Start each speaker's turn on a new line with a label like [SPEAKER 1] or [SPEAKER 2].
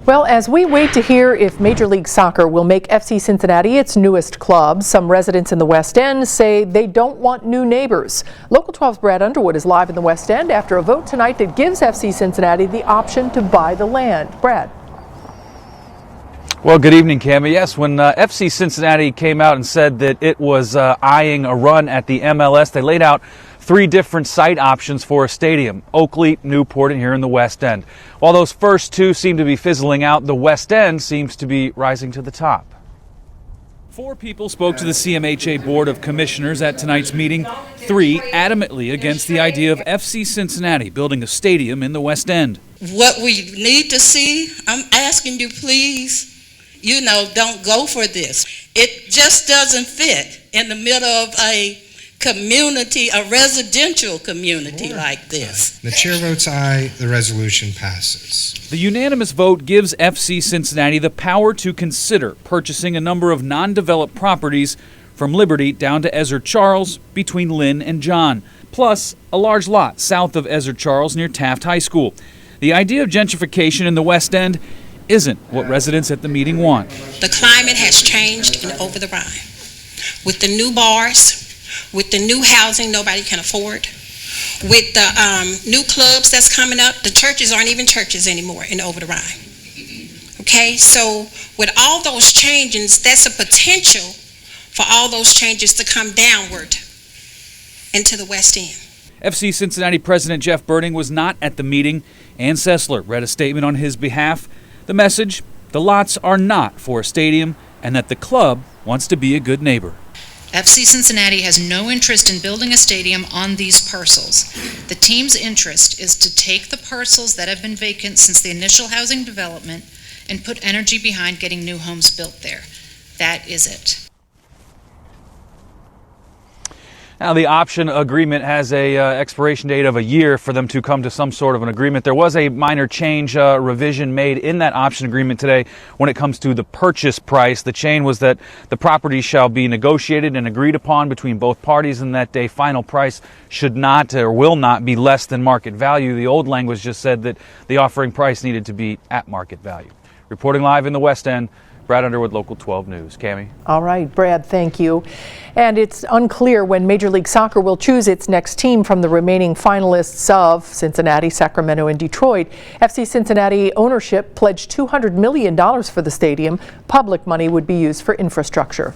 [SPEAKER 1] Well, as we wait to hear if Major League Soccer will make FC Cincinnati its newest club, some residents in the West End say they don't want new neighbors. Local 12's Brad Underwood is live in the West End after a vote tonight that gives FC Cincinnati the option to buy the land. Brad.
[SPEAKER 2] Well, good evening, Cammie. Yes, when FC Cincinnati came out and said that it was eyeing a run at the MLS, they laid out three different site options for a stadium: Oakley, Newport, and here in the West End. While those first two seem to be fizzling out, the West End seems to be rising to the top. 4 people spoke to the CMHA Board of Commissioners at tonight's meeting, 3 adamantly against the idea of FC Cincinnati building a stadium in the West End.
[SPEAKER 3] What we need to see, I'm asking you please, don't go for this. It just doesn't fit in the middle of a community, a residential community like this.
[SPEAKER 4] The chair votes aye, the resolution passes.
[SPEAKER 2] The unanimous vote gives FC Cincinnati the power to consider purchasing a number of non-developed properties from Liberty down to Ezzard Charles between Linn and John, plus a large lot south of Ezzard Charles near Taft High School. The idea of gentrification in the West End isn't what residents at the meeting want.
[SPEAKER 5] The climate has changed in Over the Rhine. With the new bars, with the new housing nobody can afford, with the new clubs that's coming up, the churches aren't even churches anymore in Over the Rhine. Okay, so with all those changes, that's a potential for all those changes to come downward into the West End.
[SPEAKER 2] FC Cincinnati President Jeff Birding was not at the meeting. Ann Sessler read a statement on his behalf. The message: the lots are not for a stadium and that the club wants to be a good neighbor.
[SPEAKER 6] FC Cincinnati has no interest in building a stadium on these parcels. The team's interest is to take the parcels that have been vacant since the initial housing development and put energy behind getting new homes built there. That is it.
[SPEAKER 2] Now, the option agreement has a expiration date of a year for them to come to some sort of an agreement. There was a minor change revision made in that option agreement today when it comes to the purchase price. The change was that the property shall be negotiated and agreed upon between both parties and that a final price should not or will not be less than market value. The old language just said that the offering price needed to be at market value. Reporting live in the West End, Brad Underwood, Local 12 News. Cammie. All
[SPEAKER 1] right, Brad, thank you. And it's unclear when Major League Soccer will choose its next team from the remaining finalists of Cincinnati, Sacramento, and Detroit. FC Cincinnati ownership pledged $200 million for the stadium. Public money would be used for infrastructure.